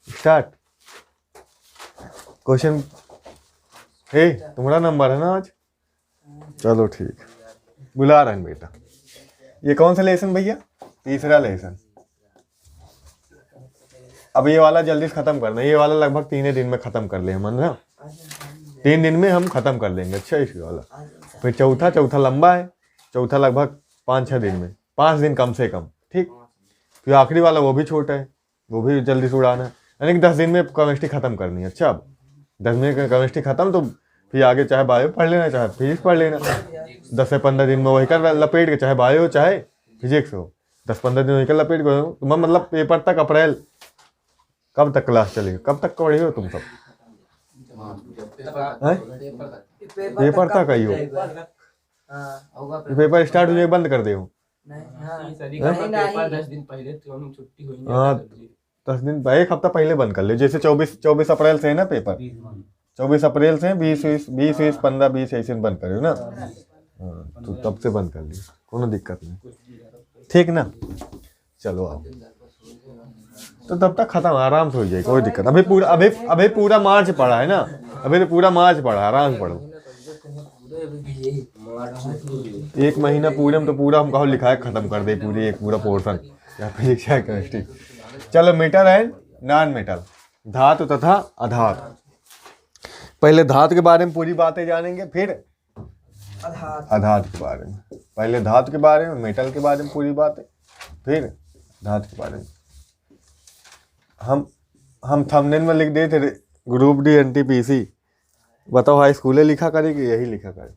Start. Question तुम्हारा number है ना आज? चलो ठीक, बुला रहे हैं बेटा। ये कौन सा लेसन भैया? तीसरा लेसन। अब ये वाला जल्दी से खत्म करना, ये वाला लगभग 3 दिन में खत्म कर ले मन ना, 3 दिन में हम खत्म कर लेंगे। अच्छा इसी वाला फिर चौथा लंबा है, चौथा लगभग 5-6 दिन में, 5 दिन कम से कम, ठीक। फिर आखिरी वाला वो भी छोटा है, वो भी जल्दी से उड़ाना है, यानी कि 10 दिन में केमिस्ट्री खत्म करनी है। अच्छा अब 10 दिन में केमिस्ट्री खत्म, तो फिर आगे चाहे बायो पढ़ लेना चाहे फिजिक्स पढ़ लेना। 10 से 15 दिन में वही कर लपेट के, चाहे बायो चाहे फिजिक्स हो, 10-15 दिन वही कर लपेट के। तो मतलब पेपर तक, अप्रैल कब तक क्लास चलेगी? कब तक पढ़े हो तुम सब? पेपर तक आई हो? पेपर स्टार्ट हो जाए बंद कर दे हो? हाँ 10 दिन, 1 हफ्ता पहले बंद कर ले। जैसे 24 अप्रैल से है ना पेपर, 24 अप्रैल से 20, 15, 20 ऐसे बंद करे ना। हाँ तो तब से बंद कर लिया, कोनो दिक्कत नहीं, ठीक ना। चलो आओ, तो तब तक खत्म, आराम से हो जाए, कोई दिक्कत। अभी पूरा मार्च पड़ा है ना, अभी तो पूरा मार्च पड़ा, आराम से पढ़ो। 1 महीना पूरे में तो पूरा हम कहो लिखा है, खत्म कर दे पूरी एक पूरा पोर्शन या फिजिक्स या केमिस्ट्री। चलो मेटल एंड नॉन मेटल, धातु तथा अधातु। पहले धातु के बारे में पूरी बातें जानेंगे, फिर अधातु के बारे में। पहले धातु के बारे में, मेटल के बारे में पूरी बातें, फिर धातु के बारे में। हम थंबनेल में लिख दिए थे ग्रुप डी NTPC, बताओ हाई स्कूले लिखा करे कि यही लिखा करे?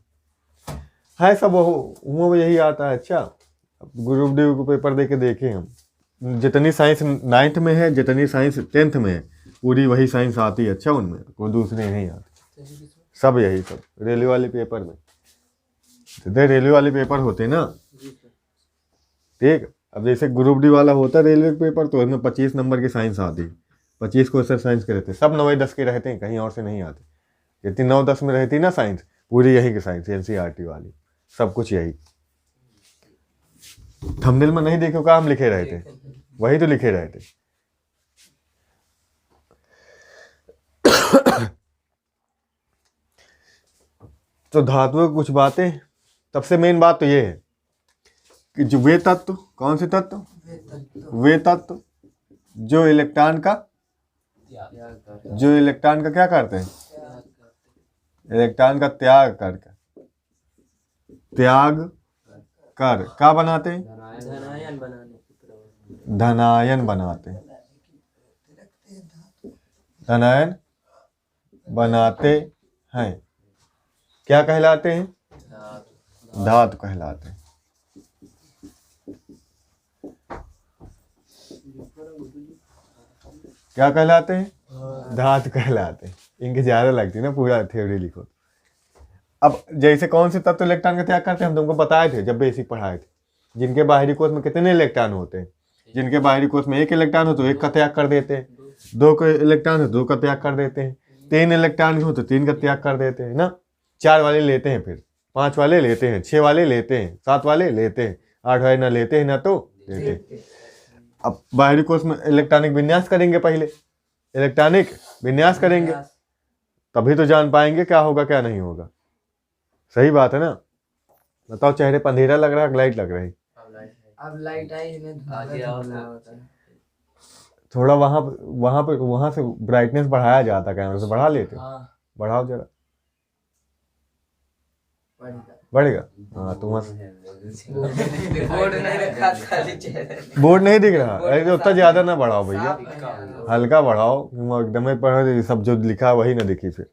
है सब वो यही आता है। अच्छा ग्रुप डी को पेपर दे के देखे हम, जितनी साइंस 9th में है, जितनी साइंस 10th में है, पूरी वही साइंस आती है। अच्छा उनमें कोई दूसरी नहीं आती, सब यही सब रेलवे वाले पेपर में, रेलवे वाले पेपर होते ना, ठीक। अब जैसे ग्रुप डी वाला होता है रेलवे पेपर, तो इसमें 25 नंबर की साइंस आती है, 25 क्वेश्चन साइंस के रहते हैं, सब 9-10 के रहते हैं, कहीं और से नहीं आते। जितनी 9-10 में रहती ना साइंस, पूरी यही की साइंस, NCERT वाली, सब कुछ यही। थंबनेल में नहीं देखो क्या हम लिखे रहे थे, वही तो लिखे रहे थे। तो धातुओं की कुछ बातें, सबसे मेन बात तो ये है कि जो वे तत्व, कौन से तत्व? वे तत्व जो इलेक्ट्रॉन का क्या करते हैं? इलेक्ट्रॉन का त्याग कर क्या बनाते हैं? धनायन बनाते हैं। क्या कहलाते हैं? धातु कहलाते हैं। क्या कहलाते हैं? धातु कहलाते हैं। इनके ज्यादा लगती है ना, पूरा थ्योरी लिखो। अब जैसे कौन से तत्व इलेक्ट्रॉन का त्याग करते हैं, हम तुमको बताए थे जब बेसिक पढ़ाए थे। जिनके बाहरी कोश में कितने इलेक्ट्रॉन होते हैं? जिनके बाहरी कोश में 1 इलेक्ट्रॉन हो तो 1 का त्याग कर देते हैं, 2 के इलेक्ट्रॉन हो 2 का त्याग कर देते हैं, 3 इलेक्ट्रॉन हो तो 3 का त्याग कर देते हैं ना। 4 वाले लेते हैं, फिर 5 वाले लेते हैं, 6 वाले लेते हैं, 7 वाले लेते हैं, 8 वाले ना लेते हैं ना तो लेते हैं। अब बाहरी कोश में इलेक्ट्रॉनिक विन्यास करेंगे, पहले इलेक्ट्रॉनिक विन्यास करेंगे, तभी तो जान पाएंगे क्या होगा क्या नहीं होगा। सही बात है ना? बताओ, चेहरे पर अंधेरा लग रहा है, लाइट लग रही? अब लाइट आई है, थोड़ा वहां से ब्राइटनेस बढ़ाया जाता, कैमरे से बढ़ा लेते? बढ़ाओ जरा, बढ़ेगा? हाँ तो बोर्ड नहीं दिख रहा, अरे उतना ज्यादा ना बढ़ाओ भैया, हल्का बढ़ाओ, एकदम ही पढ़ो, सब जो लिखा वही ना दिखी फिर।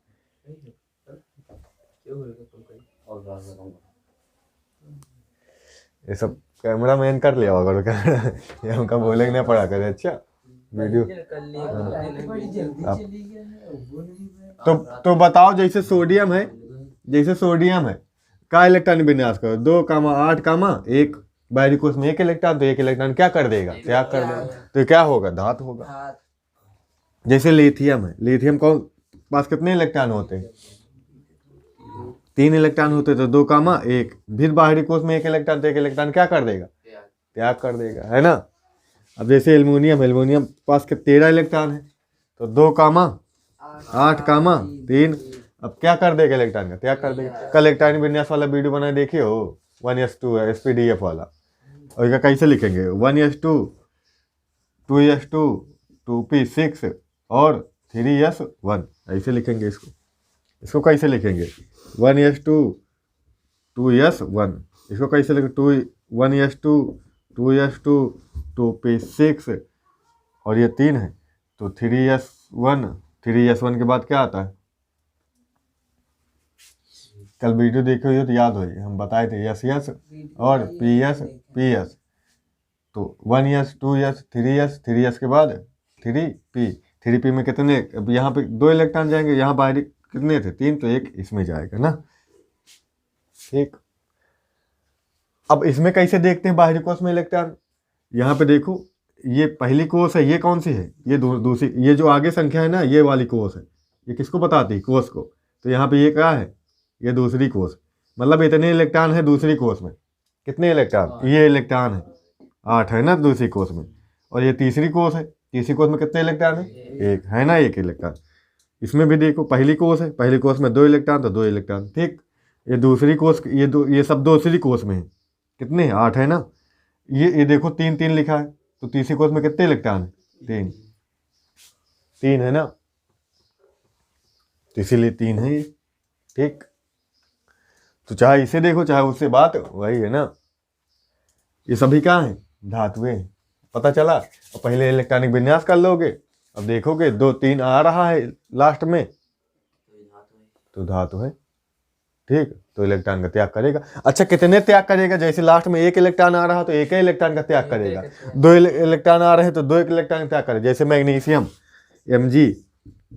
ये सब कैमरा मैन कर लिया होगा कैमरा, ये हमका बोलेंगे ना पड़ा करे। अच्छा वीडियो तो बताओ, जैसे सोडियम है का इलेक्ट्रॉन विन्यास करो 2,8,1 बाहरी कोश में 1 इलेक्ट्रॉन, तो 1 इलेक्ट्रॉन क्या कर देगा? त्याग कर देगा, तो क्या होगा? धातु होगा। जैसे लिथियम है, लिथियम कौन पास कितने इलेक्ट्रॉन होते हैं? 3 इलेक्ट्रॉन होते, तो 2,1, फिर बाहरी कोश में 1 इलेक्ट्रॉन, तो 1 इलेक्ट्रॉन क्या कर देगा? त्याग कर देगा, है ना। अब जैसे एल्युमिनियम, एल्युमिनियम पास के 13 इलेक्ट्रॉन है, तो 2 कामा 8 कामा 3। अब क्या कर देगा इलेक्ट्रॉन का त्याग कर देगा। कल इलेक्ट्रॉनिक विन्यास वाला वीडियो बनाए देखिए हो, 1s2 SPDF वाला। और इसका कैसे लिखेंगे 1s2 2s2 2p6 और 3s1 ऐसे लिखेंगे इसको। इसको कैसे लिखेंगे 1s2 2s1, इसको कैसे लिखेंगे 1s2 2s2 2p6 और ये 3 है तो 3s1। 3s1 के बाद क्या आता है, कल वीडियो देखे हुए तो याद होगी, हम बताए थे s और ps। तो 1s 2s 3s के बाद 3p में कितने, अब यहाँ पे 2 इलेक्ट्रॉन जाएंगे, यहाँ बाहरी कितने थे 3, तो 1 इसमें जाएगा ना। ठीक, अब इसमें कैसे देखते हैं बाहरी कोश में इलेक्ट्रॉन। यहाँ पे देखो ये पहली कोश है, ये कौन सी है, ये दूसरी, ये जो आगे संख्या है ना ये वाली कोश है, ये किसको बताती है कोश को। तो यहाँ पे ये क्या है, ये दूसरी कोश, मतलब इतने इलेक्ट्रॉन है दूसरी कोश में। कितने इलेक्ट्रॉन, ये इलेक्ट्रॉन है 8 है ना दूसरी कोश में, और ये तीसरी कोश है, तीसरी कोश में कितने इलेक्ट्रॉन है 1 है ना, 1 इलेक्ट्रॉन। इसमें भी देखो पहली कोश है, पहली कोश में 2 इलेक्ट्रॉन तो 2 इलेक्ट्रॉन। ठीक, ये दूसरी कोश, ये सब दूसरी कोश में है, कितने 8 है ना। ये देखो 3 3 लिखा है, तो तीसरी कोश में कितने इलेक्ट्रॉन है 3 है ना, तो इसीलिए 3 है ये। ठीक, तो चाहे इसे देखो चाहे उससे, बात वही है ना। ये सभी क्या है धातुएं, पता चला। और पहले इलेक्ट्रॉनिक विन्यास कर लोगे, अब देखोगे 2 3 आ रहा है लास्ट में तो धातु है। ठीक, तो इलेक्ट्रॉन का त्याग करेगा। अच्छा कितने त्याग करेगा, जैसे लास्ट में 1 इलेक्ट्रॉन आ रहा तो 1 ही इलेक्ट्रॉन का त्याग करेगा, 2 इलेक्ट्रॉन आ रहे हैं तो 2 इलेक्ट्रॉन का त्याग करेगा। जैसे मैग्नीशियम Mg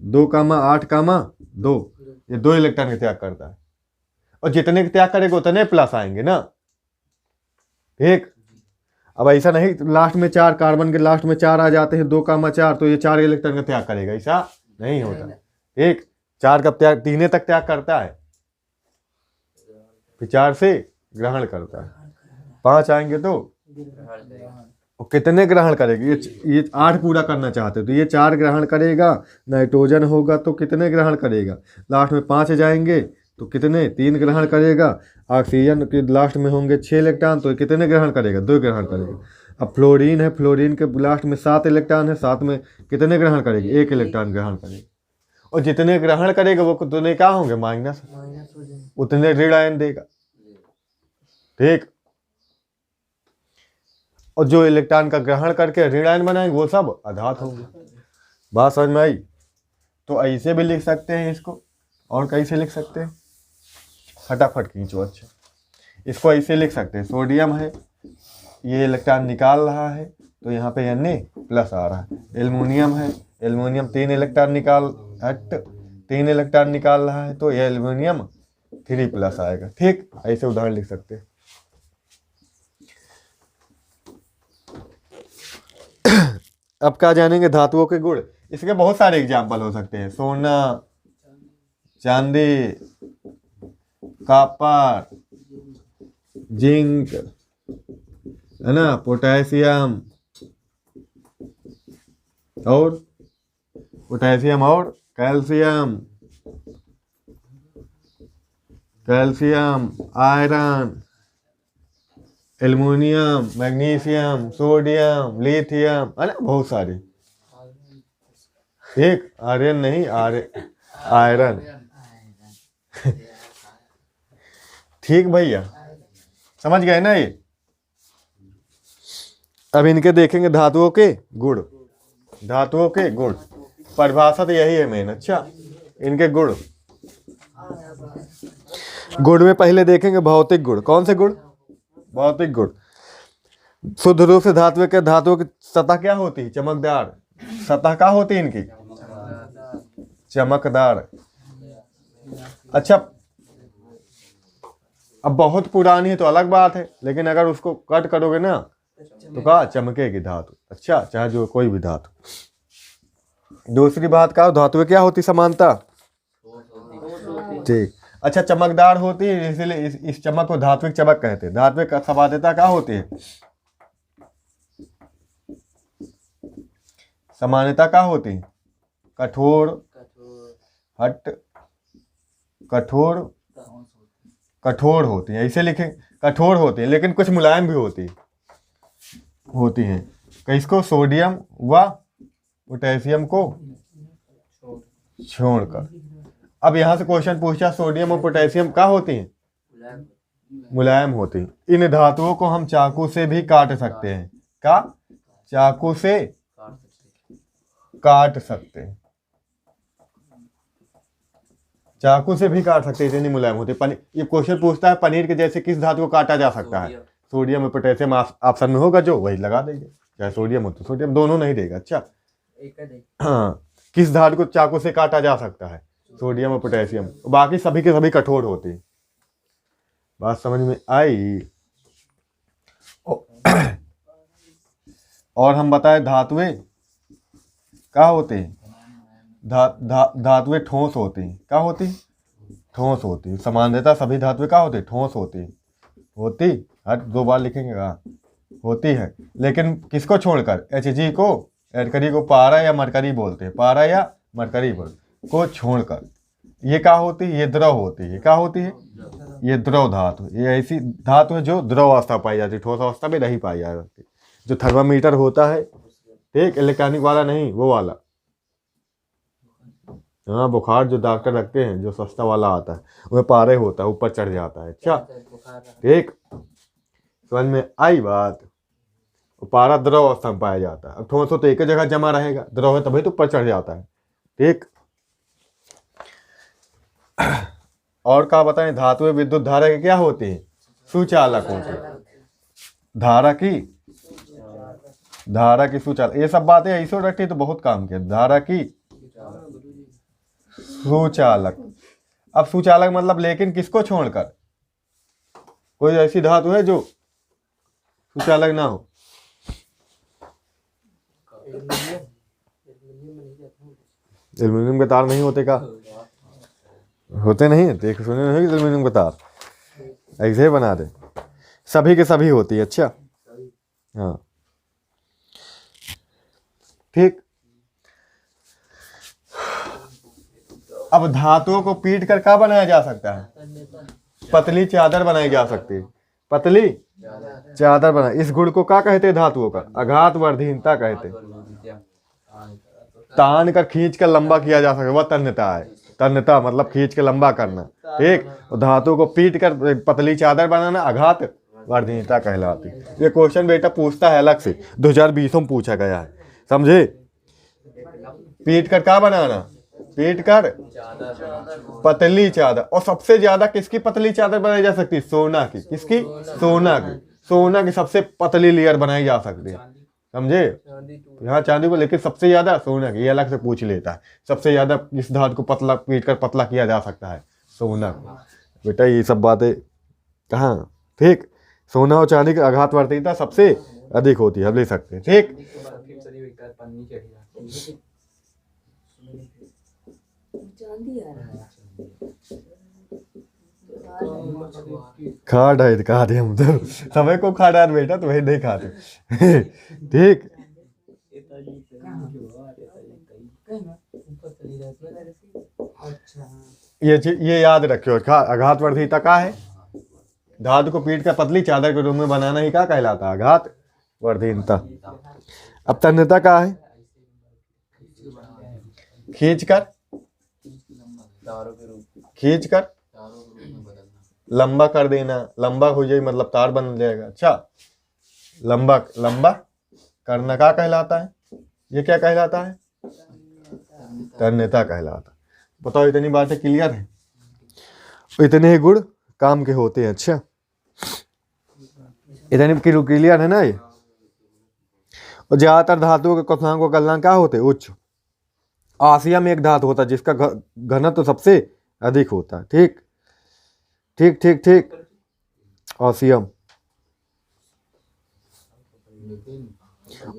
2 कामा 8 कामा 2, ये 2 इलेक्ट्रॉन का त्याग करता है, और जितने का त्याग करेगा उतने प्लस आएंगे ना। ठीक, अब ऐसा नहीं लास्ट में 4, कार्बन के लास्ट में 4 आ जाते हैं 2 कामा 4, तो ये 4 इलेक्ट्रॉन का त्याग करेगा, ऐसा नहीं होता। ठीक, 4 का त्याग 3 तक त्याग करता है, फिर 4 से ग्रहण करता है, 5 आएंगे तो और कितने ग्रहण करेगा, ये 8 पूरा करना चाहते तो ये 4 ग्रहण करेगा, नाइट्रोजन होगा तो कितने ग्रहण करेगा, लास्ट में 5 जाएंगे तो कितने 3 ग्रहण करेगा, ऑक्सीजन के लास्ट में होंगे 6 इलेक्ट्रॉन तो कितने ग्रहण करेगा 2 ग्रहण करेगा। अब फ्लोरीन है, फ्लोरीन के लास्ट में 7 इलेक्ट्रॉन है, 7 में कितने ग्रहण करेगी 1 इलेक्ट्रॉन ग्रहण करेगा, और जितने ग्रहण करेगा वो उतने क्या होंगे माइनस, उतने ऋण आयन देगा। ठीक, और जो इलेक्ट्रॉन का ग्रहण करके ऋण आयन बनाएंगे वो सब अधात होंगे। बात समझ में आई। तो ऐसे भी लिख सकते हैं इसको, और कैसे लिख सकते हैं फटाफट खींचो। अच्छा इसको ऐसे लिख सकते हैं, सोडियम है ये इलेक्ट्रॉन निकाल रहा है तो यहाँ पे Na प्लस आ रहा है। एल्युमिनियम है, एल्युमिनियम 3 इलेक्ट्रॉन निकाल रहा है तो ये एल्युमिनियम 3 प्लस आएगा। ठीक, ऐसे उदाहरण लिख सकते हैं। अब क्या जानेंगे धातुओं के गुण। इसके बहुत सारे एग्जाम्पल हो सकते हैं, सोना, चांदी, कॉपर, जिंक है ना, पोटेशियम और calcium, iron, aluminium, magnesium, sodium, lithium है ना, बहुत सारी। एक आर्यन नहीं आयरन। ठीक भैया, समझ गए ना ये। अब इनके देखेंगे धातुओं के गुण। धातुओं के गुण परिभाषा तो यही है मेन। अच्छा इनके गुण में पहले देखेंगे भौतिक गुण। कौन से गुण, भौतिक गुण। शुद्ध रूप से धातुओं की सतह क्या होती है, चमकदार। सतह क्या होती है इनकी, चमकदार। अच्छा अब बहुत पुरानी है तो अलग बात है, लेकिन अगर उसको कट करोगे ना तो क्या चमकेगी धातु। अच्छा चाहे जो कोई भी धातु। दूसरी बात क्या, धातुएं क्या होती समानता, ठीक। अच्छा चमकदार होती है, इसलिए इस चमक को धात्विक चमक कहते हैं। धात्विक समानता क्या होती है, सामान्यता क्या होती है? कठोर, कठोर, हट, कठोर, कठोर होती है, ऐसे लिखें। कठोर होती है लेकिन कुछ मुलायम भी होती हैं। किसको? सोडियम व पोटेशियम को छोड़कर। अब यहाँ से क्वेश्चन पूछा सोडियम और पोटेशियम क्या होती हैं? मुलायम होती हैं। इन धातुओं को हम चाकू से भी काट सकते हैं। क्या? चाकू से काट सकते हैं, चाकू से भी काट सकते हैं, इतनी मुलायम होती है। पनीर, ये क्वेश्चन पूछता है पनीर के जैसे किस धातु को काटा जा सकता है? सोडियम और पोटेशियम ऑप्शन में होगा जो, वही लगा देंगे। चाहे सोडियम हो तो सोडियम, दोनों नहीं देगा। अच्छा, एक है देख। हाँ, किस धातु को चाकू से काटा जा सकता है? सोडियम और पोटेशियम। बाकी सभी के सभी कठोर होते हैं। बात समझ में आई? और हम बताए धातुएं क्या होते हैं? धातुएं ठोस होती हैं। क्या होती? ठोस होती है। सामान्यतः सभी धातुएं क्या होती? ठोस होती हर 2 बार लिखेंगे। कहाँ होती है, लेकिन किसको छोड़कर? Hg को, एडकरी को पारा या मरकरी बोलते हैं। पारा या मरकरी को छोड़कर। ये क्या होती है? ये द्रव होती है। क्या होती है? ये द्रव धातु। ये ऐसी धातु है जो द्रव अवस्था पाई जाती है, ठोस अवस्था में नहीं पाई जाती। जो थर्मामीटर होता है, ठीक, इलेक्ट्रॉनिक वाला नहीं, वो वाला। हाँ, बुखार जो डॉक्टर रखते हैं, जो सस्ता वाला आता है, उसमें पारे होता है, ऊपर चढ़ जाता है। अच्छा, ठीक, समझ में आई बात? पारा द्रव अवस्था में पाया जाता है। अब ठोस हो तो एक ही जगह जमा रहेगा, द्रव है तभी तो ऊपर चढ़ जाता है। ठीक, और क्या बताएं? धातुएं विद्युत धारा की क्या होती है? सुचालक होती है। धारा की सुचालक। ये सब बातें ऐसे रखी तो बहुत काम किया। धारा की सुचालक। अब सुचालक मतलब, लेकिन किसको छोड़कर? कोई ऐसी धातु है जो सुचालक ना हो? एल्युमिनियम के तार नहीं होते का? होते नहीं? देख सुने नहीं एल्युमिनियम के तार ऐसे ही बना दे। सभी के सभी होती है। अच्छा, हाँ, ठीक। अब धातुओं को पीट कर क्या बनाया जा सकता है? पतली चादर बनाई जा सकती है। पतली चादर बना। इस गुण को क्या कहते हैं? धातुओं का आघात वर्धीनता कहते हैं। तान कर खींच कर लंबा किया जा सकता है, वह तन्यता है। तन्यता मतलब खींच के लंबा करना। ठीक, और धातु को पीट कर पतली चादर बनाना आघात वर्धीनता कहलाती है। ये क्वेश्चन बेटा पूछता है अलग से, 2020 में पूछा गया है, समझे? पीट कर क्या बनाना? पीट कर पतली चादर। और सबसे ज्यादा किसकी पतली चादर बनाई जा सकती है? सोना की। किसकी? सोना की। सोना की सबसे पतली लेयर बनाई जा सकती है, समझे? यहाँ चांदी को, लेकिन सबसे ज्यादा सोना की। ये अलग से पूछ लेता है, सबसे ज्यादा किस धातु को पतला पीट कर पतला किया जा सकता है? सोना को। बेटा ये सब बातें कहाँ? ठीक, सोना और चांदी की आघात वर्धीनता सबसे अधिक होती है, अब ले सकते हैं। ठीक, खा डाइट खा दे हम तो, समय को खा डाल बेटा, तो वही नहीं खाते। ठीक, ये याद रखियो। आघात वर्धीनता का है? धातु को पीट कर पतली चादर के रूप में बनाना ही क्या कहलाता है? आघात वर्धीनता। अब तन्यता का है? खींच कर लंबा कर देना। लंबा हो जाए मतलब तार बन जाएगा। अच्छा, लंबा करना क्या कहलाता है? ये क्या कहलाता है? तन्यता कहलाता। बताओ, इतनी बातें क्लियर है? इतने ही गुण काम के होते हैं। अच्छा, इतनी क्लियर है ना ये? और ज्यादातर धातुओं के क्वथनांक को गलनांक क्या होते हैं? उच्च। आसियम एक धातु होता है जिसका घनत्व तो सबसे अधिक होता है। ठीक ठीक ठीक ठीक, आसियम।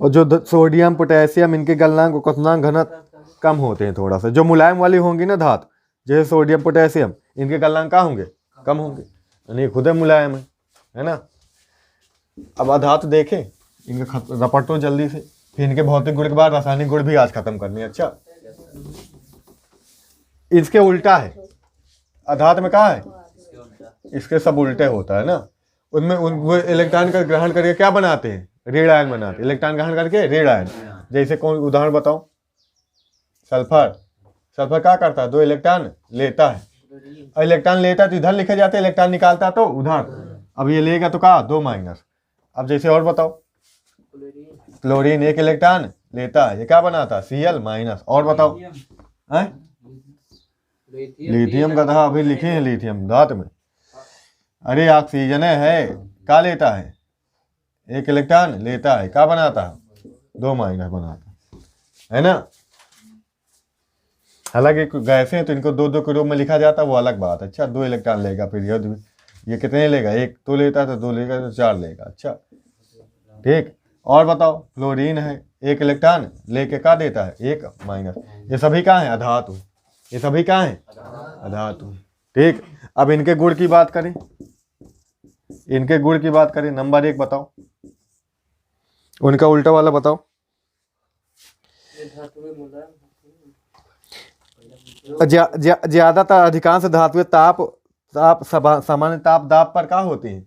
और जो सोडियम पोटेशियम, इनके गलनांक और क्वथनांक घनत्व कम होते हैं थोड़ा सा। जो मुलायम वाली होंगी ना धातु, जैसे सोडियम पोटेशियम, इनके गलनांक क्या होंगे? कम होंगे, यानी खुद मुलायम है ना? अब धातु देखें, इनका रपटो जल्दी से। फिर इनके भौतिक गुण के बाद रासायनिक गुण भी आज खत्म करनी है। अच्छा, इसके उल्टा है, अधात में कहा है, इसके उल्टा इसके सब उल्टे होता है ना। उनमें वो इलेक्ट्रॉन का ग्रहण करके क्या बनाते हैं, ऋण आयन बनाते हैं। इलेक्ट्रॉन ग्रहण करके ऋण आयन, जैसे कौन उदाहरण बताओ, सल्फर। सल्फर क्या करता है, 2 इलेक्ट्रॉन लेता है, और इलेक्ट्रॉन लेता है तो इधर लिखे जाते हैं, इलेक्ट्रॉन निकालता तो उधर। अब ये लेगा तो कहा 2 माइनस। अब जैसे और बताओ, क्लोरीन 1 इलेक्ट्रॉन लेता है, ये क्या बनाता है, Cl माइनस। और बताओ, हैं लिथियम का था, अभी लिखे हैं लिथियम धातु में। अरे ऑक्सीजन है, क्या लेता है, 1 इलेक्ट्रॉन लेता है, क्या बनाता है, 2 माइनस बनाता है ना। हालांकि गैसें तो इनको 2-2 के रूप में लिखा जाता है, वो अलग बात है। अच्छा, 2 इलेक्ट्रॉन लेगा, फिर ये कितने लेगा, 1 तो लेता है तो 2 लेगा तो 4 लेगा। अच्छा ठीक, और बताओ, फ्लोरीन है, 1 इलेक्ट्रॉन लेके क्या देता है, 1 माइनस। ये सभी क्या है, अधातु। ये सभी क्या है, अधातु। ठीक, अब इनके गुण की बात करें, इनके गुण की बात करें। नंबर 1 बताओ, उनका उल्टा वाला बताओ। ज्यादातर अधिकांश धातुएं ताप ताप सामान्य ताप दाब पर क्या होती है,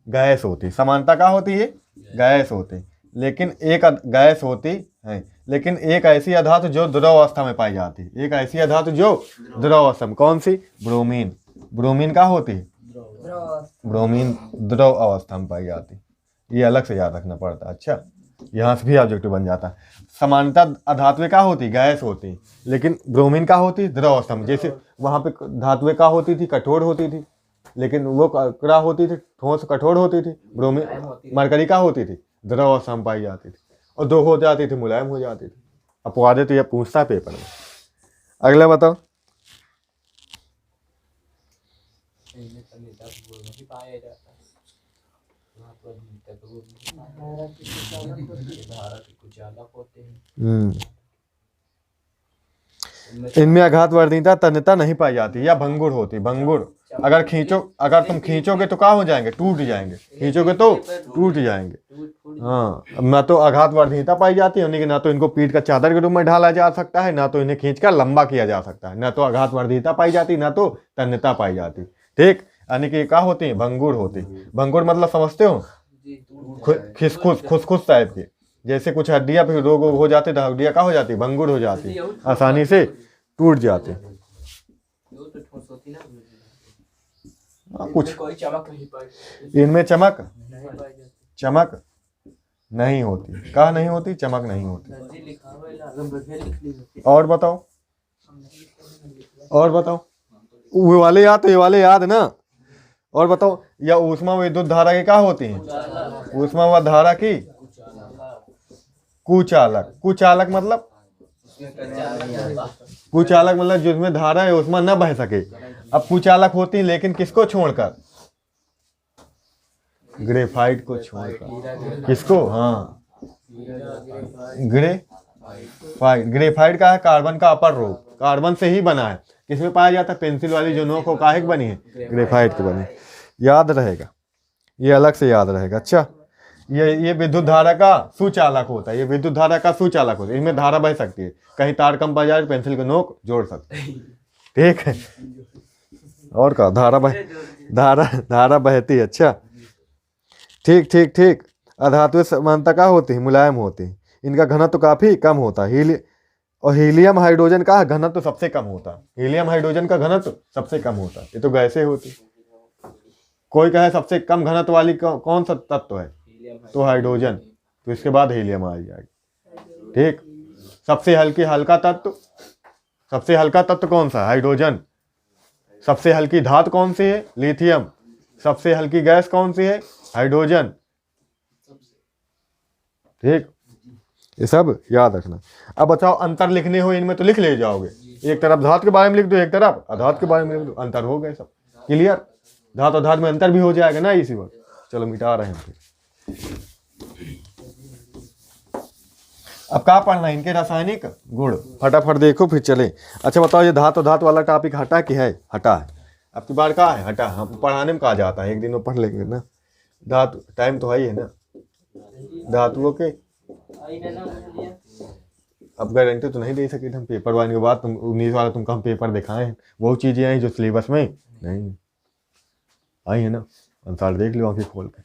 गैस होती है। समानता क्या होती है, गैस होती है। लेकिन एक गैस होती है, लेकिन एक ऐसी अधातु जो द्रव अवस्था में पाई जाती है। एक ऐसी अधातु जो द्रव अवस्था में, कौन सी, ब्रोमीन। ब्रोमीन क्या होती है, ब्रोमीन द्रव अवस्था में पाई जाती है। ये अलग से याद रखना पड़ता है। अच्छा, यहाँ से भी ऑब्जेक्टिव बन जाता है। समानता अधातुएं क्या होती, गैस होती, लेकिन ब्रोमीन क्या होती, द्रव अवस्था में। जैसे वहाँ पे धातुएं क्या होती थी, कठोर होती थी, लेकिन वो क्या होती थी, ठोस कठोर होती थी। ब्रोमीन मरकरी क्या होती थी, द्रव अवस्था में पाई जाती थी, और 2 हो जाती थी, मुलायम हो जाती थी। अपवादे तो यह पूछता है पेपर में। अगला बताओ, इनमें आघात वर्धनीयता तन्यता नहीं पाई जाती या भंगुर होती। भंगुर अगर तुम खींचोगे तो क्या हो जाएंगे, टूट जाएंगे। खींचोगे तो टूट जाएंगे। हाँ, ना तो आघात वर्धनीयता पाई जाती है, यानी कि ना तो इनको पीठ का चादर के रूप में ढाला जा सकता है, ना तो इन्हें खींचकर लंबा किया जा सकता है। ना तो आघात वर्धनीयता पाई जाती, ना तो तन्यता पाई जाती। ठीक, यानी कि क्या होती है, भंगुर होती। भंगुर मतलब समझते हो, खुसखुस टाइप के। जैसे कुछ हड्डियां फिर रोग हो जाते तो हड्डियां क्या हो जाती, भंगुर हो जाती, आसानी से टूट जाते। कुछ इनमें चमक नहीं होती। कहा नहीं होती, चमक नहीं होती। और बताओ, और बताओ, वो वाले याद तो ये वाले याद ना। और बताओ, या ऊष्मा विद्युत धारा की क्या होती है, ऊष्मा व धारा की कुचालक। कुचालक मतलब जिसमें धारा है ऊष्मा न बह सके। अब कुचालक होती है, लेकिन किसको छोड़कर, ग्रेफाइट को छोड़कर। किसको, हाँ, ग्रेफाइट का है कार्बन का अपर रूप, कार्बन से ही बना है। किसमें पाया जाता है, पेंसिल वाली जो नोक हो काहे की बनी है, ग्रेफाइट की बनी। याद रहेगा, ये अलग से याद रहेगा। अच्छा, ये विद्युत धारा का सुचालक होता है। ये विद्युत धारा का सुचालक होता है। इनमें धारा बह सकती है, कहीं तार कम पड़ जाए पेंसिल की नोक जोड़ सकते हैं। ठीक है, और का धारा बहती है। अच्छा, ठीक ठीक ठीक। अधातुएं समानता का होती है, मुलायम होती है। इनका घनत्व काफी कम होता है। और हीलियम हाइड्रोजन का घनत्व सबसे कम होता है। हीलियम हाइड्रोजन का घनत्व सबसे कम होता है। ये तो गैसें होती। कोई कहे सबसे कम घनत्व वाली कौन सा तत्व है, तो हाइड्रोजन, तो इसके बाद हीलियम आ जाएगी। ठीक, सबसे हल्का तत्व कौन सा, हाइड्रोजन। सबसे हल्की धातु कौन सी है, लिथियम। सबसे हल्की गैस कौन सी है, हाइड्रोजन। ठीक, ये सब याद रखना। अब बताओ, अंतर लिखने हो इनमें तो लिख ले जाओगे। एक तरफ धातु के बारे में लिख दो, एक तरफ अधातु के बारे में लिख दो, अंतर हो गए सब। क्लियर, धातु अधातु में अंतर भी हो जाएगा ना इसी वक्त। चलो मिटा रहे हैं फिर। अब क्या पढ़ना है, इनके रासायनिक गुण फटाफट देखो फिर चले। अच्छा बताओ, ये धातु वाला टॉपिक हटा कि है, हटा है। अब की बार कहा है, हटा। हम पढ़ाने में कहा जाता है, एक दिन में पढ़ लेंगे ना। धातु टाइम तो है ही है ना, धातुओं के अब गारंटी तो नहीं दे सके हम पेपर वाले के बाद तुम 19 वाला तुमको हम पेपर दिखाए हैं, वो चीजें आई जो सिलेबस में नहीं आई है ना। अंसार देख लो आंखें खोल के,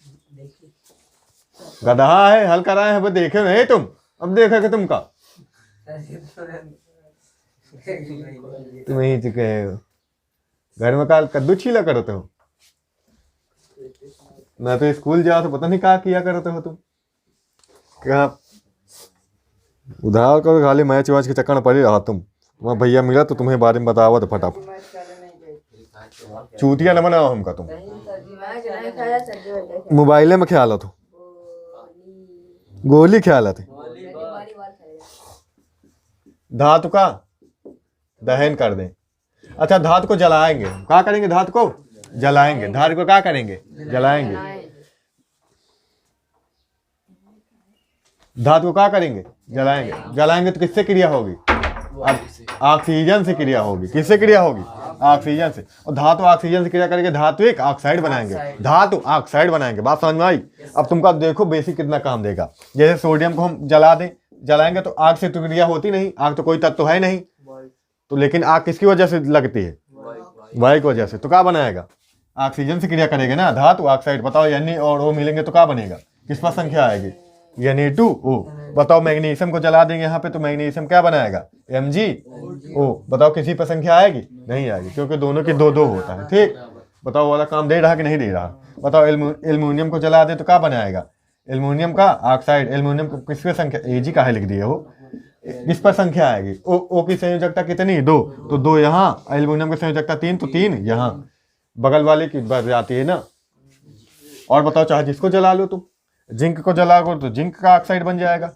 गधा है हल कराए हैं वो देखे नहीं तुम, अब देखा कि तुमका तुम ही चुके हो घर में काल कद्दू छीला करते हो ना, तो स्कूल जाओ तो पता नहीं क्या किया करते हो तुम, क्या उधार करो खाली मैच वैच के चक्कर में पड़ी रहा तुम। तुम्हारा भैया मिला तो तुम्हें बारे में बताओ तो फटाफट, चूतिया न बनाओ हमका तुम, मोबाइले में ख्याल हो, गोली ख्याल आती धातु का दहन कर दें। अच्छा धातु को जलाएंगे, क्या करेंगे धातु को जलाएंगे, धातु को क्या करेंगे जलाएंगे, धातु को क्या करेंगे जलाएंगे, जलाएंगे तो किससे क्रिया होगी, ऑक्सीजन से क्रिया होगी, किससे क्रिया होगी ऑक्सीजन से, और धातु ऑक्सीजन से क्रिया करेंगे धात्विक ऑक्साइड बनाएंगे, धातु ऑक्साइड बनाएंगे। बात समझ में आई। अब तुमका देखो बेसिक कितना काम देगा, जैसे सोडियम को हम जला दें, जलाएंगे तो आग से तो क्रिया होती नहीं, आग तो कोई तत्व है नहीं, तो लेकिन आग किसकी वजह से लगती है वायु की वजह से, तो क्या बनाएगा ऑक्सीजन से क्रिया करेंगे ना धातु ऑक्साइड। बताओ यानी और ओ मिलेंगे तो क्या बनेगा, किस पर संख्या आएगी Na2O। बताओ मैग्नीशियम को जला देंगे यहाँ पे तो मैग्नीशियम क्या बनाएगा MgO। बताओ किसी पर संख्या आएगी नहीं आएगी, क्योंकि दोनों के दो दो होता है। ठीक, बताओ वाला काम दे रहा कि नहीं दे रहा। बताओ एल्युमिनियम को जला दे तो क्या बनाएगा एल्युमिनियम का ऑक्साइड, एल्युमिनियम को किस पर संख्या Ag का है लिख दिए हो, किस पर संख्या आएगी ओ की संयोजकता कितनी 2, तो 2 यहाँ, एल्युमिनियम की संयोजकता 3 तो 3 यहाँ, बगल वाले की बढ़ जाती है ना। और बताओ चाहे जिसको जला लो तुम, जिंक को जलाओ तो जिंक का ऑक्साइड बन जाएगा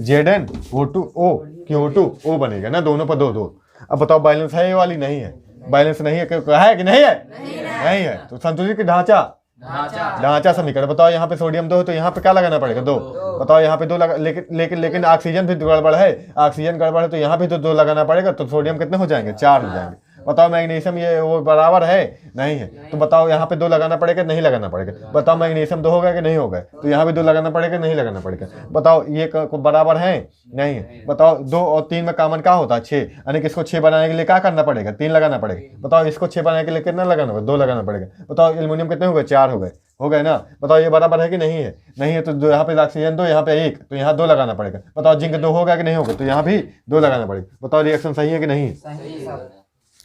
ZnO2O की O2O बनेगा ना, दोनों पर 2 2। अब बताओ बैलेंस है ये वाली नहीं है, बैलेंस नहीं है कि नहीं है, नहीं है तो संतुलित की ढांचा समीकरण। बताओ यहाँ पे सोडियम 2 है तो यहाँ पे क्या लगाना पड़ेगा 2। बताओ यहाँ पे 2 लगा, लेकिन ऑक्सीजन भी गड़बड़ है, ऑक्सीजन गड़बड़ है तो यहाँ पे तो 2 लगाना पड़ेगा, तो सोडियम कितने हो जाएंगे 4 हो जाएंगे। बताओ मैग्नीशियम ये वो बराबर है नहीं है, तो बताओ यहाँ पे 2 लगाना पड़ेगा नहीं लगाना पड़ेगा। बताओ मैग्नीशियम 2 होगा कि नहीं होगा, तो यहाँ भी 2 लगाना पड़ेगा नहीं लगाना पड़ेगा। बताओ ये बराबर है नहीं है। बताओ 2 और 3 में कॉमन क्या होता है 6, यानी कि इसको 6 बनाने के लिए क्या करना पड़ेगा 3 लगाना पड़ेगा। बताओ इसको 6 बनाने के लिए कितना लगाना होगा 2 लगाना पड़ेगा। बताओ एल्युमिनियम कितने हो गए 4 हो गए ना। बताओ ये बराबर है कि नहीं है, नहीं है तो यहाँ पे ऑक्सीजन 2 यहाँ पे 1, तो यहाँ 2 लगाना पड़ेगा। बताओ जिंक 2 होगा कि नहीं होगा, तो यहाँ भी 2 लगाना पड़ेगा। बताओ रिएक्शन सही है कि नहीं है,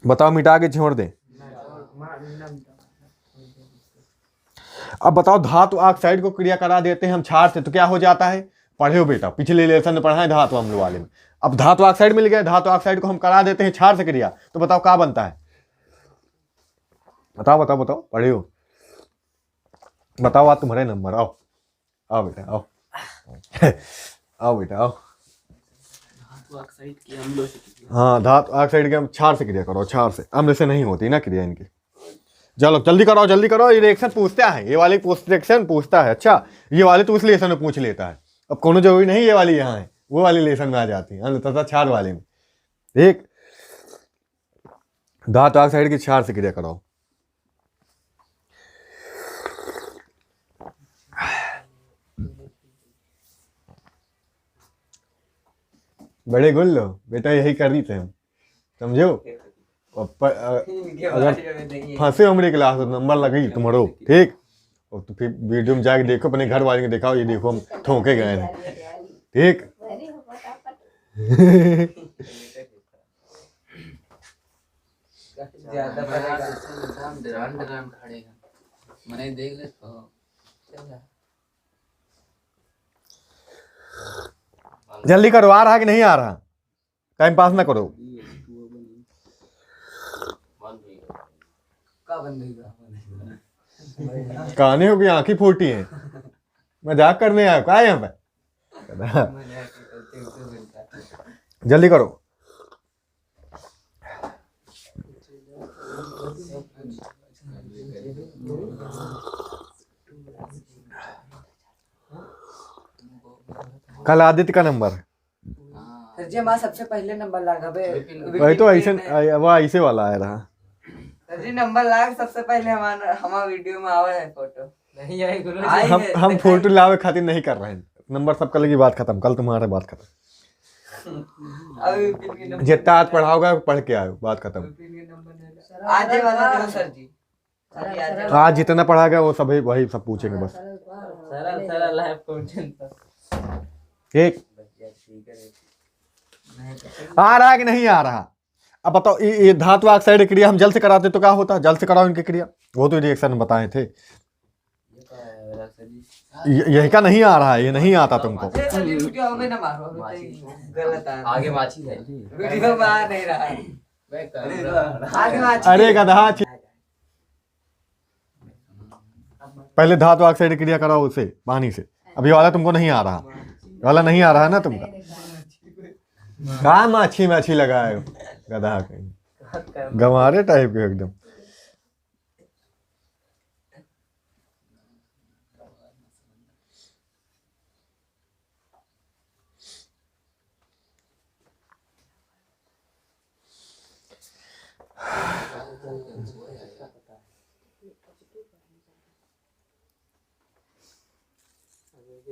बताओ मिटा के छोड़ दें। अब बताओ धातु ऑक्साइड को क्रिया करा देते हैं हम क्षार से तो क्या हो जाता है, पढ़े हो बेटा पिछले लेसन में पढ़ा है धातु अम्ल वाले में। अब धातु ऑक्साइड मिल गया, धातु ऑक्साइड को हम करा देते हैं क्षार से क्रिया, तो बताओ क्या बनता है, बताओ पढ़े हो, बताओ आज तुम्हारे नंबर। आओ बेटा आओ बेटा आओ। हाँ धातु ऑक्साइड के हम क्षार से क्रिया करो, क्षार से, अम्ल से नहीं होती ना क्रिया इनकी। चलो जल्दी करो, ये रिएक्शन पूछता है, ये वाली रिएक्शन पूछता है। अच्छा ये वाले तो उस लेसन में पूछ लेता है, अब कोनो जरूरी नहीं ये वाली यहाँ है, वो वाली लेसन में आ जाती है अम्ल तथा क्षार वाले में। एक धातु ऑक्साइड की क्षार से क्रिया कराओ। बड़े गुल लो बेटा, यही कर रही थे हम, समझो। अगर फंसे उम्र क्लास तो नंबर लगी तुम्हारो, ठीक। और तो फिर वीडियो में जाके देखो, अपने घर वाले को दिखाओ, ये देखो हम ठोके गए हैं, ठीक। जल्दी करो, आ रहा कि नहीं आ रहा, टाइम पास ना करो। कहानी होगी आंखें फूटी हैं, मजाक करने आया क्या यहाँ पे, जल्दी करो। कल आदित्य का नंबर सर जी हमारा सबसे पहले नंबर लागा बे, वही तो ऐसे वो ऐसे वाला आया रहा। सर जी नंबर लाग सबसे पहले हमारा वीडियो में आवा है फोटो नहीं आई गुरु, हम फोटो लावे खातिर नहीं कर रहे हैं, नंबर सबका लगी, बात खत्म, कल तुम्हारा बात खत्म। अभी पिन के नंबर जितना आज पढ़ाओगे पढ़ के आयो, बात खत्म। पिन के नंबर नहीं लगा। आज ये वाला दो सर जी। अभी आज ये आज जितना पढ़ा गया वो सभी वही सब पूछेंगे बस। सरल सरल है क्वेश्चन तो। ठीक ठीक है। आ रहा है कि नहीं आ रहा? अब बताओ, ये धातु ऑक्साइड क्रिया हम जल से कराते तो क्या होता? जल से कराओ इनकी क्रिया, वो तो रिएक्शन बताए थे। यही का नहीं आ रहा है, ये नहीं आता तुमको। वीडियो में ना मारो, गलत है। आगे माछी है वीडियो में आ नहीं रहा है। आगे माछी। अरे गधा, पहले धातु ऑक्साइड क्रिया कराओ उसे पानी से। अभी वाला तुमको नहीं आ रहा, वाला नहीं आ रहा है ना तुमको। कहाँ माछी माछी लगाए हो गधा कहीं, गंवारे टाइप के एकदम।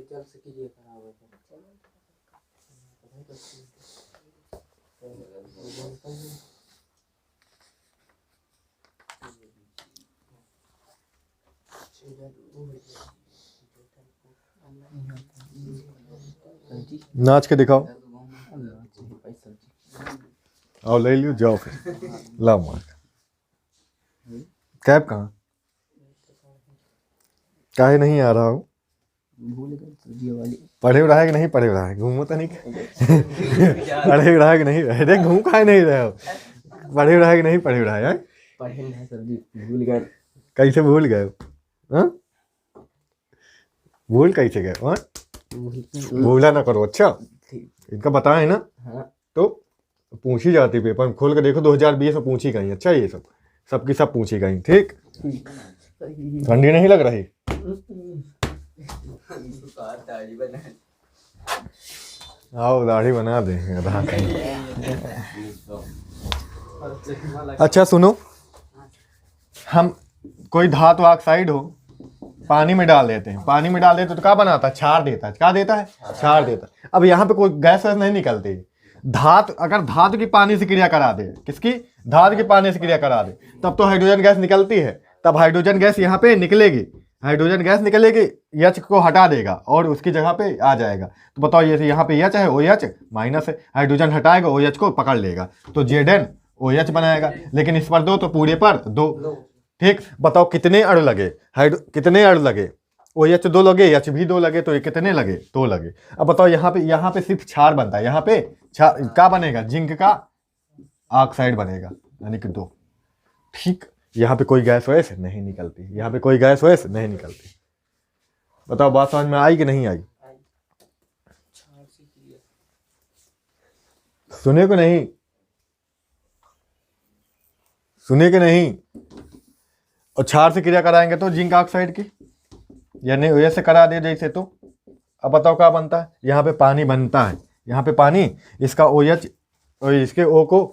जल से कीजिए खराब है नाच के दिखाओ, आओ ले लियो, जाओ फिर ला मार। कैब कहाँ? काहे नहीं आ रहा हूँ? पढ़े रहा है कि नहीं पढ़े रहा है? घूमो तो नहीं पढ़े रहा है कि नहीं? अरे घूम काहे नहीं रहे हो? पढ़े रहा है कि नहीं पढ़े रहा है? पढ़े नहीं सर जी, भूल गए। कैसे भूल गए? हाँ, भूल कैसे गए? हाँ, भूला ना करो। अच्छा, इनका बताए ना तो पूछी जाती, पेपर में खोल के देखो 2020 में पूछी गई। अच्छा, ये सब सबकी सब पूछी गई। ठीक, ठंडी नहीं लग रही? आओ दाढ़ी बना देंगे। अच्छा सुनो, हम कोई धातु ऑक्साइड हो पानी में डाल देते हैं, पानी में डाल देते तो क्या बनाता है? क्षार देता है। क्या देता है? क्षार देता है। अब यहाँ पे कोई गैस वैस नहीं निकलती। धातु, अगर धातु की पानी से क्रिया करा दे, किसकी? धातु की पानी से क्रिया करा दे, तब तो हाइड्रोजन गैस निकलती है। तब हाइड्रोजन गैस यहाँ पे निकलेगी, हाइड्रोजन गैस निकलेगी, एच को हटा देगा और उसकी जगह पे आ जाएगा। तो बताओ, ये यहाँ पे एच है, ओ एच माइनस है, हाइड्रोजन हटाएगा, ओ एच को पकड़ लेगा तो जेड ओ एच बनाएगा। लेकिन इस पर दो तो पूरे पर दो। ठीक, बताओ कितने अणु लगे? कितने अणु लगे? ओ एच 2 लगे, एच भी 2 लगे, तो ये कितने लगे? 2 लगे। अब बताओ, यहाँ पे सिर्फ क्षार बनता है, यहाँ पे क्या बनेगा? जिंक का ऑक्साइड बनेगा, यानी कि 2। ठीक, यहाँ पे कोई गैस वैस नहीं निकलती, यहाँ पे कोई गैस वैस नहीं निकलती। बताओ बात समझ में आई कि नहीं आई? सुने को नहीं? सुने के नहीं? और क्षार से क्रिया कराएंगे तो जिंक ऑक्साइड की, यानी ओ से करा दे जैसे, तो अब बताओ क्या बनता है? यहाँ पे पानी बनता है, यहाँ पे पानी, इसका ओ एच और इसके ओ को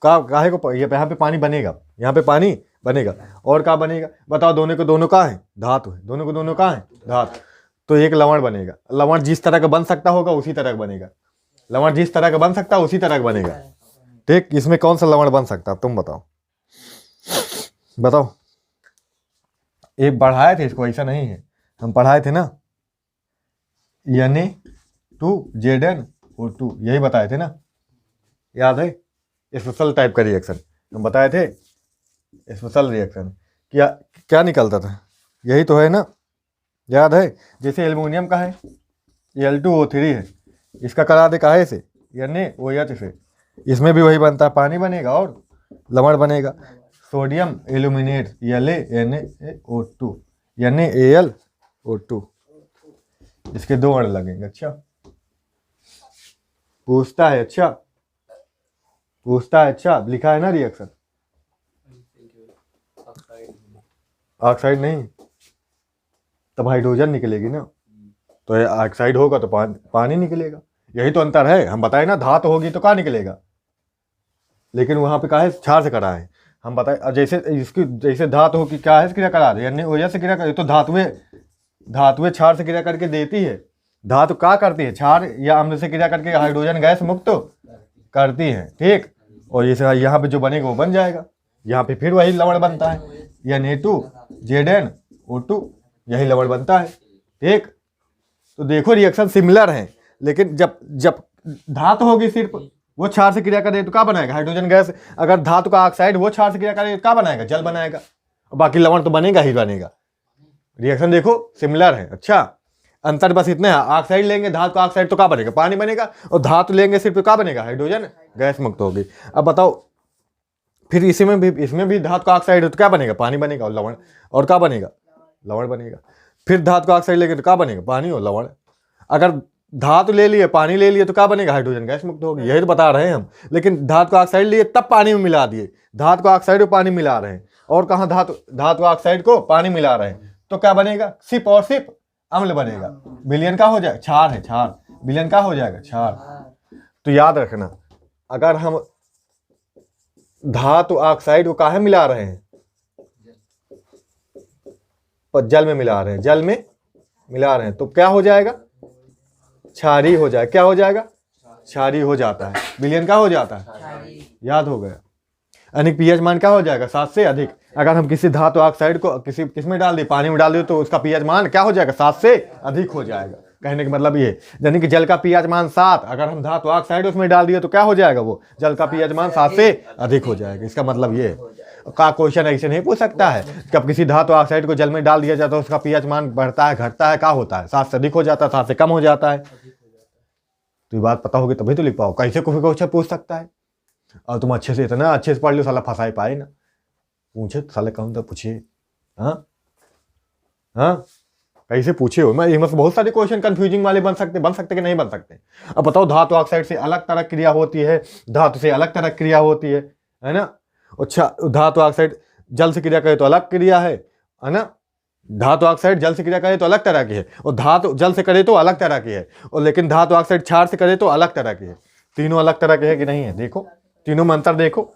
काहे को, यहाँ पे पानी बनेगा, यहाँ पे पानी बनेगा। और क्या बनेगा? बताओ, दोनों को दोनों का है? धातु है। दोनों को दोनों का है? धातु। तो एक लवण बनेगा। लवण जिस तरह का बन सकता होगा उसी तरह का बनेगा। लवण जिस तरह का बन सकता है उसी तरह का बनेगा। ठीक, इसमें कौन सा लवण बन सकता है तुम बताओ? बताओ, एक पढ़ाए थे इसको, ऐसा नहीं है, हम पढ़ाए थे ना, Na2Zn O2, यही बताए थे ना, याद है? स्पेशल टाइप का रिएक्शन हम बताए थे, स्पेशल रिएक्शन। क्या निकलता था? यही तो है ना, याद है? जैसे एल्युमिनियम का है, Al2O3 है, इसका करा दे काहे से? NaOH से। इसमें भी वही बनता है, पानी बनेगा और लवण बनेगा। सोडियम एल्यूमिनेट NaNaO2, NaAlO2, इसके 2 अणु लगेंगे। अच्छा, पूछता है। अच्छा, पूछता है। अच्छा, लिखा है ना रिएक्शन। ऑक्साइड नहीं, तब हाइड्रोजन निकलेगी ना, तो ऑक्साइड होगा तो पानी निकलेगा। यही तो अंतर है। हम बताए ना, धातु होगी तो क्या निकलेगा, लेकिन वहां पे क्या है? क्षार से करा है। हम बताए जैसे इसकी, जैसे धातु हो कि क्या है क्रिया करा दे, यानी ओ से क्रिया करे तो धातुएं क्षार से क्रिया करके देती है, धातु क्या करती है, क्षार या अम्ल से क्रिया करके हाइड्रोजन गैस मुक्त करती है, ठीक। और ये यहाँ पे जो बनेगा वो बन जाएगा, यहाँ पे फिर वही लवण बनता है, Na2ZnO2, यही लवण बनता है, ठीक। तो देखो रिएक्शन सिमिलर है, लेकिन जब जब धातु होगी सिर्फ वो क्षार से क्रिया करे तो क्या बनाएगा, हाइड्रोजन गैस। अगर धातु का ऑक्साइड वो क्षार से क्रिया करे तो क्या बनाएगा, जल बनाएगा, और बाकी लवण तो बनेगा ही बनेगा। रिएक्शन देखो सिमिलर है। अच्छा, अंतर बस इतना है, ऑक्साइड लेंगे धातु का ऑक्साइड तो क्या बनेगा, पानी बनेगा, और धातु लेंगे सिर्फ तो क्या बनेगा, हाइड्रोजन गैस मुक्त होगी। अब बताओ फिर इसमें भी धातु का ऑक्साइड है तो क्या बनेगा, पानी बनेगा और लवण, और क्या बनेगा, लवण बनेगा। फिर धातु का ऑक्साइड लेंगे तो क्या बनेगा, पानी और लवण। अगर धातु ले लिए पानी ले लिए तो क्या बनेगा, हाइड्रोजन गैस मुक्त होगी, यही तो बता रहे हैं हम। लेकिन धातु का ऑक्साइड लिए तब पानी में मिला दिए, धातु का ऑक्साइड को पानी मिला रहे हैं, और कहाँ धातु ऑक्साइड को पानी मिला रहे हैं, तो क्या बनेगा, सिर्फ और सिर्फ अम्ल बनेगा। विलयन का हो जाएगा, क्षार है क्षार, विलयन का हो जाएगा क्षार। तो याद रखना, अगर हम धातु ऑक्साइड को काहे मिला रहे हैं, और जल में मिला रहे हैं, जल में मिला रहे हैं, तो क्या हो जाएगा, क्षारी हो जाएगा। क्या हो जाएगा, क्षारी हो जाता है, विलयन का हो जाता है, याद हो गया। यानी पीएच मान क्या हो जाएगा, 7 से अधिक। अगर हम किसी धातु ऑक्साइड को किसमें डाल दिए, पानी में डाल दिए, तो उसका पीएच मान क्या हो जाएगा, 7 से अधिक हो जाएगा। कहने का मतलब ये, यानी कि जल का पीएच मान 7, अगर हम धातु ऑक्साइड उसमें डाल दिए तो क्या हो जाएगा, वो जल का पीएच मान 7 से अधिक हो जाएगा। इसका मतलब ये का क्वेश्चन ऐसे नहीं पूछ सकता है कि अब किसी धातु ऑक्साइड को जल में डाल दिया जाता है, उसका पीएच मान बढ़ता है घटता है, क्या होता है, 7 से अधिक हो जाता है, 7 से कम हो जाता है। तो ये बात पता होगी तभी तो लिख पाओ, कैसे कोई क्वेश्चन पूछ सकता है। और तुम अच्छे से इतना अच्छे से पढ़ लो, साला फंसा ही पाए ना, पूछे तो साले कहूँ तो पूछिए। हाँ हाँ, कैसे पूछे हो, मैं इसमें बहुत सारे क्वेश्चन कंफ्यूजिंग वाले बन सकते कि नहीं बन सकते। अब बताओ, धातु ऑक्साइड से अलग तरह क्रिया होती है, धातु से अलग तरह क्रिया होती है ना। अच्छा, धातु ऑक्साइड जल से क्रिया करे तो अलग क्रिया है ना। धातु ऑक्साइड जल से क्रिया करे तो अलग तरह की है, और धातु जल से करे तो अलग तरह की है, और लेकिन धातु ऑक्साइड क्षार से करे तो अलग तरह की है। तीनों अलग तरह के है कि नहीं है, देखो तीनों में अंतर देखो।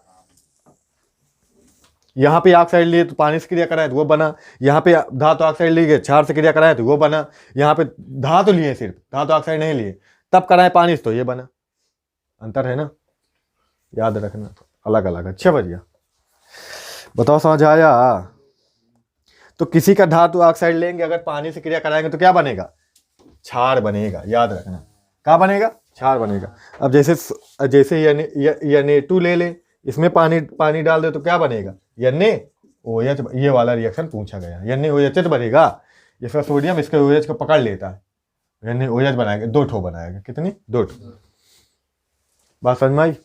यहाँ पे ऑक्साइड लिए तो पानी से क्रिया कराए तो वो बना, यहाँ पे धातु ऑक्साइड लिए क्षार से क्रिया कराए तो वो बना, यहाँ पे धातु लिए सिर्फ धातु ऑक्साइड नहीं लिए तब कराए पानी से तो ये बना। अंतर है ना, याद रखना, तो अलग अलग। अच्छा भैया बताओ, समझ आया। तो किसी का धातु ऑक्साइड लेंगे, अगर पानी से क्रिया कराएंगे तो क्या बनेगा, क्षार बनेगा, याद रखना, क्या बनेगा, क्षार बनेगा। अब जैसे Na2 ले ले, इसमें पानी डाल दे तो क्या बनेगा, NaOH। ये वाला रिएक्शन पूछा गया, NaOH बनेगा, इसका सोडियम इसके OH को पकड़ लेता है, NaOH बनाएगा, 2 ठो बनाएगा, कितनी, 2 ठो। बात समझ में आई,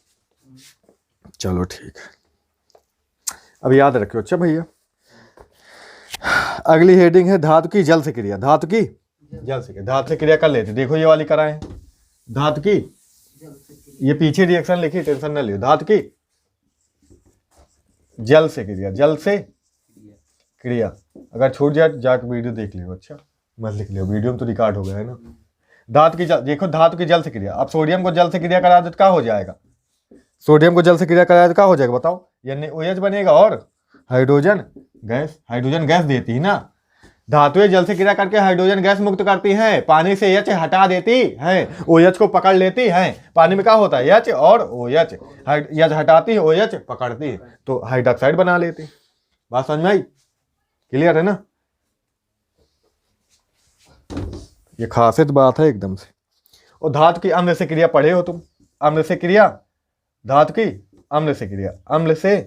चलो ठीक है, अब याद रखियो। अच्छा भैया, अगली हेडिंग है धातु की जल से क्रिया। धातु की जल से क्रिया, धातु से क्रिया कर लेते, देखो ये वाली कराएं, धातु की, ये पीछे रिएक्शन लिखी, टेंशन न लियो। धातु की जल से क्रिया, जल से क्रिया। अगर छूट जाए जाके वीडियो देख लियो, अच्छा मत लिख लियो, वीडियो में तो रिकॉर्ड हो गया है ना। धातु की जल, देखो धातु की जल से क्रिया। अब सोडियम को जल से क्रिया करा दे तो क्या हो जाएगा, सोडियम को जल से क्रिया कराया तो क्या हो जाएगा, बताओ, NaOH बनेगा और हाइड्रोजन गैस देती है ना। धातुएं जल से क्रिया करके हाइड्रोजन गैस मुक्त करती हैं, पानी से H हटा देती हैं, OH को पकड़ लेती हैं। पानी में क्या होता है, H और OH, H हटाती है, OH पकड़ती है, तो हाइड्रोक्साइड बना लेती। बात समझ में आई, क्लियर है ना। ये खासियत बात है एकदम से। और धातु की अम्ल से क्रिया पढ़े हो तुम, अम्ल से क्रिया, धातु की अम्ल से क्रिया, अम्ल से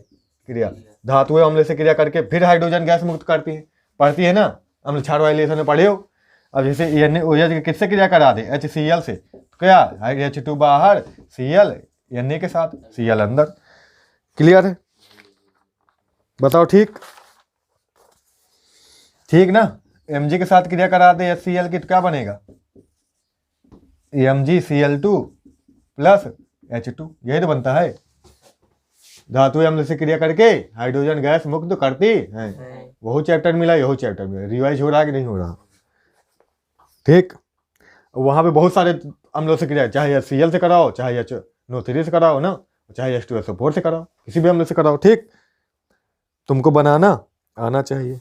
क्रिया, धातुएं अम्ल से क्रिया करके फिर हाइड्रोजन गैस मुक्त करती है, पढ़ती है ना, अम्ल क्षार वाले में पढ़े हो। अब जैसे NaOH किससे क्रिया करा दे, HCl से, तो क्या H2 बाहर, Cl Na के साथ, Cl अंदर। क्लियर है, बताओ ठीक ना। Mg के साथ क्रिया करा दे HCl की तो क्या बनेगा, MgCl2 प्लस H2, यही तो बनता है। धातु अम्ल से क्रिया करके हाइड्रोजन गैस मुक्त करती है। वही चैप्टर मिला, यही चैप्टर मिला, रिवाइज हो रहा है कि नहीं हो रहा, ठीक। वहां पे बहुत सारे अम्लों से क्रिया, चाहे HCl से कराओ, चाहे HNO3 से कराओ ना, चाहे H2SO4 से कराओ, किसी भी अम्ल से कराओ, ठीक। तुमको बनाना आना चाहिए।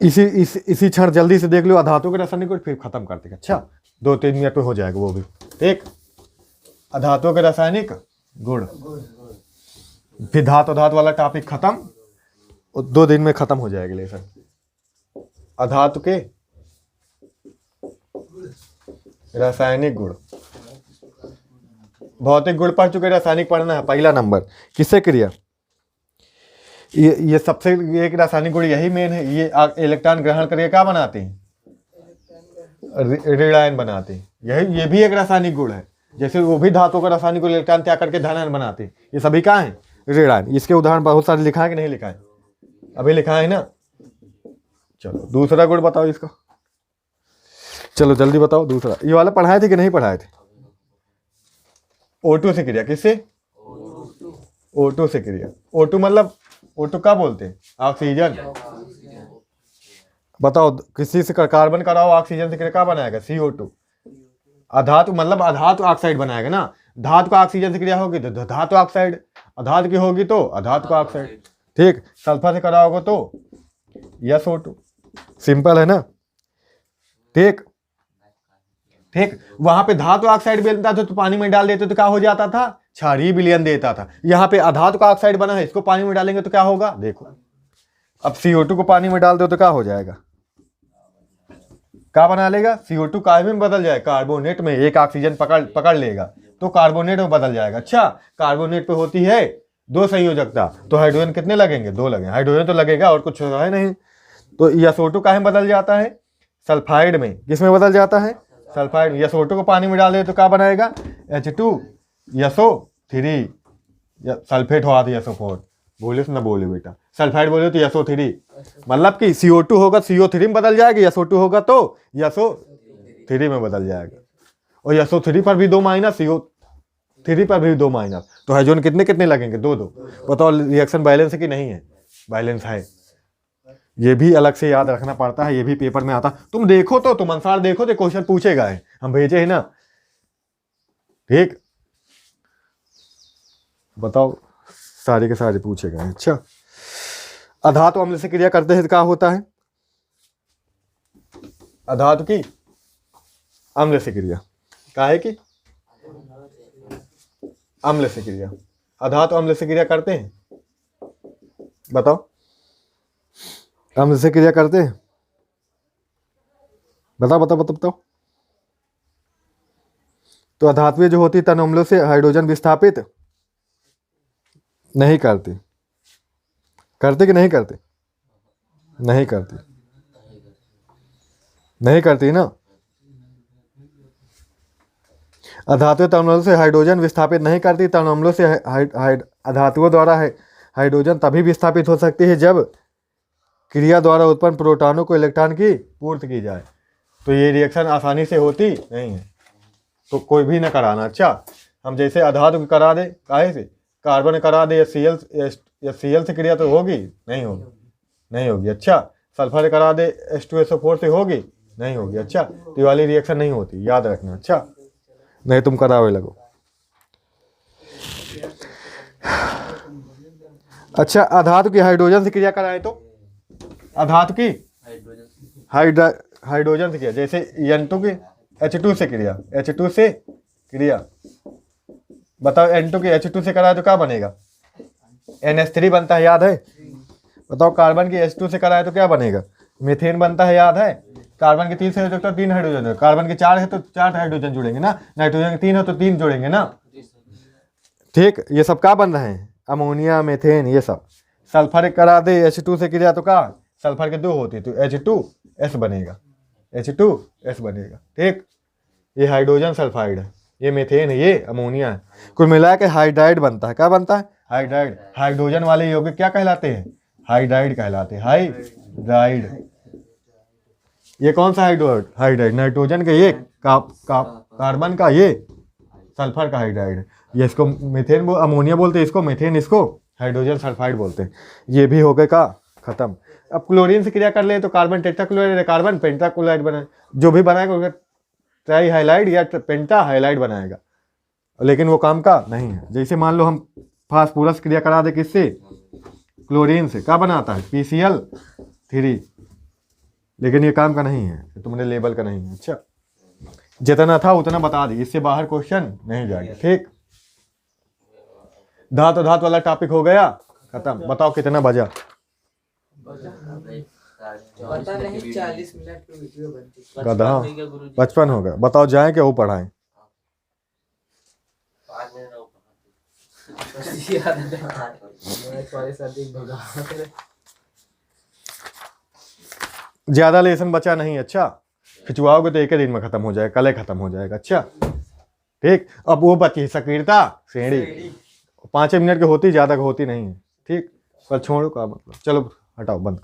इसी क्षण जल्दी से देख लो अधातु के रासायनिक गुण, फिर खत्म कर देगा। अच्छा 2-3 मिनट में हो जाएगा वो भी। ठीक, अधातु के रासायनिक गुण, फिर धातु धातु वाला टॉपिक खत्म, 2 दिन में खत्म हो जाएगा लेसन। अधातु के रासायनिक गुण, भौतिक गुण पढ़ चुके, रासायनिक पढ़ना है। पहला नंबर किससे क्रिया, ये सबसे एक रासायनिक गुण यही मेन है। ये इलेक्ट्रॉन ग्रहण करके क्या बनाते हैं, ऋण आयन बनाते हैं। यही ये भी एक रासायनिक गुण है। जैसे वो भी धातु का रासायनिक गुण इलेक्ट्रॉन त्याग करके धन आयन बनाते हैं। ये सभी क्या है, ऋण आयन। इसके उदाहरण बहुत सारे लिखा है कि नहीं लिखा है, अभी लिखा है ना। चलो दूसरा गुण बताओ इसका, चलो जल्दी बताओ दूसरा। ये वाला पढ़ाए थे कि नहीं पढ़ाए थे। O2 से क्रिया, किससे, O2 से क्रिया। O2 मतलब O2 क्या बोलते हैं, ऑक्सीजन। बताओ किसी से कार्बन कराओ ऑक्सीजन से क्रिया क्या बनाएगा, CO2। अधातु मतलब अधातु ऑक्साइड बनाएगा ना। धातु का ऑक्सीजन से क्रिया होगी तो धातु ऑक्साइड, अधातु की होगी तो अधातु का ऑक्साइड। ठीक, सल्फर से कराओगे तो SO2। सिंपल है ना। ठीक ठीक, वहां पे धातु ऑक्साइड बनता था तो पानी में डाल देते तो क्या हो जाता था, क्षारीय विलयन देता था। यहाँ पे अधातु का ऑक्साइड बना है, इसको पानी में डालेंगे तो क्या होगा, देखो। अब CO2 को पानी में डाल दो तो क्या हो जाएगा, क्या बना लेगा, CO2 काय में बदल जाएगा, कार्बोनेट में। एक ऑक्सीजन पकड़ लेगा तो कार्बोनेट में बदल जाएगा। अच्छा, कार्बोनेट पे होती है 2 संयोजकता, तो हाइड्रोजन कितने लगेंगे, 2 लगेंगे। हाइड्रोजन तो लगेगा और कुछ है नहीं। तो SO2 काहे में बदल जाता है, सल्फाइड में। किसमें बदल जाता है, सल्फाइड। SO2 को पानी में डाल दे तो क्या बनाएगा, H2SO3। सल्फेट हो तो SO4। बोले ना बोले बेटा, सल्फाइड बोले तो SO3। मतलब कि CO2 होगा CO3 में बदल जाएगा, SO2 होगा तो SO3 में बदल जाएगा। और SO3 पर भी 2 माइनस, CO3 पर भी 2 माइनस। तो हाइड्रोजन कितने कितने लगेंगे, 2-2। बताओ रिएक्शन बैलेंस है कि नहीं है, बैलेंस है। ये भी अलग से याद रखना पड़ता है, ये भी पेपर में आता। तुम देखो तो, तुम अनुसार देखो तो क्वेश्चन पूछेगा है, हम भेजे है ना। ठीक, बताओ सारे के सारे पूछेगा। अच्छा, अधातु अम्ल से क्रिया करते हैं तो क्या होता है, अधातु की अम्ल से क्रिया, काहे की अम्ल से क्रिया, अधातु अम्ल से क्रिया करते हैं। बताओ, अम्ल से क्रिया करते हैं, बताओ बताओ बताओ बताओ। तो अधातुएं जो होती है तन अम्लों से हाइड्रोजन विस्थापित नहीं करती। करते कि नहीं करते, नहीं करती, नहीं करती ना। अधातुएं तन अम्लों से हाइड्रोजन विस्थापित नहीं करती। तन अम्लों से अधातुओं द्वारा हाइड्रोजन तभी विस्थापित हो सकती है जब क्रिया द्वारा उत्पन्न प्रोटॉनों को इलेक्ट्रॉन की पूर्ति की जाए। तो ये रिएक्शन आसानी से होती नहीं है, तो कोई भी ना कराना। अच्छा, हम जैसे अधातु को करा दे, काहे से, कार्बन करा दे HCl से क्रिया तो होगी नहीं, होगी नहीं होगी। अच्छा, सल्फर करा दे H2SO4 से होगी नहीं होगी। अच्छा, तो ये वाली रिएक्शन नहीं होती, याद रखना। अच्छा, नहीं तुम करावे लगो। अच्छा, अधातु की हाइड्रोजन से क्रिया कराए तो, अधातु की हाइड्रोजन से क्रिया, जैसे N2 की H2 से क्रिया, H2 से क्रिया। बताओ N2 की H2 से कराए तो क्या बनेगा, NH3 बनता है, याद है। बताओ कार्बन की H2 से कराए तो क्या बनेगा, मीथेन बनता है, याद है। कार्बन के 3 संयोजक तो 3 हाइड्रोजन है, कार्बन के 4 है तो 4 हाइड्रोजन जुड़ेंगे ना, नाइट्रोजन के 3 है तो 3 जुड़ेंगे ना। ठीक, ये सब क्या बन रहे हैं, अमोनिया, मीथेन, ये सब। सल्फर करा दे H2 से क्रिया तो क्या, सल्फर के 2 होती तो H2S बनेगा, H2S बनेगा। ठीक, ये हाइड्रोजन सल्फाइड है, ये मीथेन है, ये अमोनिया है। कुल मिला के हाइड्राइड बनता है। क्या बनता है, हाइड्राइड। हाइड्रोजन वाले यौगिक क्या कहलाते हैं, हाइड्राइड कहलाते हैं, हाइड्राइड। ये कौन सा हाइड्राइड, नाइट्रोजन का ये, कार्बन का ये, सल्फर का हाइड्राइड। ये इसको मीथेन अमोनिया बोलते हैं, इसको मीथेन, इसको हाइड्रोजन सल्फाइड बोलते हैं। ये भी हो गए का खत्म। अब क्लोरीन से क्रिया कर ले तो कार्बन टेट्राक्लोराइड, कार्बन पेंटाक्लोराइड बना, जो भी बनाएगा उसका ट्राई हाइलाइड या पेंटा हाइलाइड बनाएगा, लेकिन वो काम का नहीं है। जैसे मान लो हम फास्फोरस क्रिया करा दे किससे, क्लोरीन से, क्या बनाता है, PCl3। लेकिन ये काम का नहीं है, तुमने लेवल का नहीं है। अच्छा, जितना था उतना बता दी, इससे बाहर क्वेश्चन नहीं जाएगा। ठीक, धातु धातु वाला टॉपिक हो गया खत्म। बताओ कितना बजा? पता नहीं 40 मिनट की वीडियो बनती है। गधा 55 हो गया। बताओ जाए कि वो पढ़ाएं? ज्यादा लेसन बचा नहीं। अच्छा, खिंचवाओगे तो एक ही दिन में खत्म हो जाएगा, कल ही खत्म हो जाएगा। अच्छा ठीक, अब वो बची सक्रियता श्रेणी, 5 मिनट की होती, ज्यादा की होती नहीं है। ठीक, पर छोड़ो का मतलब, चलो हटाओ बंद।